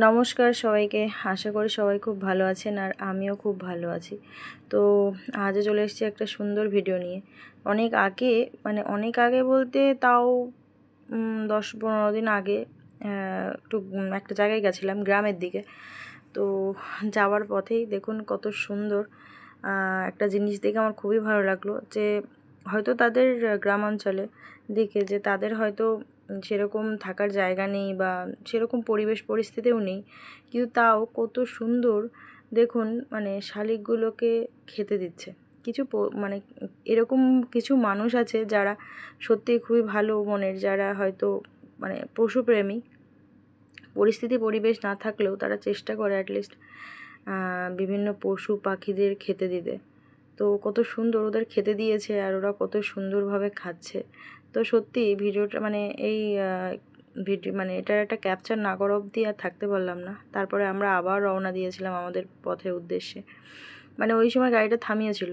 নমস্কার সবাইকে, আশা করি সবাই খুব ভালো আছেন আর আমিও খুব ভালো আছি। তো আজও চলে এসেছি একটা সুন্দর ভিডিও নিয়ে। অনেক আগে বলতে তাও 10-15 দিন আগে একটু একটা জায়গায় গেছিলাম গ্রামের দিকে। তো যাওয়ার পথেই দেখুন কত সুন্দর একটা জিনিস দেখে আমার খুবই ভালো লাগলো, যে হয়তো তাদের গ্রামাঞ্চলে দিকে যে তাদের হয়তো সেরকম থাকার জায়গা নেই বা সেরকম পরিবেশ পরিস্থিতিও নেই, কিন্তু তাও কত সুন্দর দেখুন শালিকগুলোকে খেতে দিচ্ছে। মানে এরকম কিছু মানুষ আছে যারা সত্যিই খুবই ভালো মনের, যারা হয়তো পশুপ্রেমী, পরিস্থিতি পরিবেশ না থাকলেও তারা চেষ্টা করে অ্যাটলিস্ট বিভিন্ন পশু পাখিদের খেতে দিতে। তো কত সুন্দর ওদের খেতে দিয়েছে আর ওরা কত সুন্দরভাবে খাচ্ছে। তো সত্যি ভিডিওটা এই ভিডিও এটার একটা ক্যাপচার না করা অবধি আর থাকতে পারলাম না। তারপরে আমরা আবার রওনা দিয়েছিলাম আমাদের পথের উদ্দেশ্যে। ওই সময় গাড়িটা থামিয়েছিল।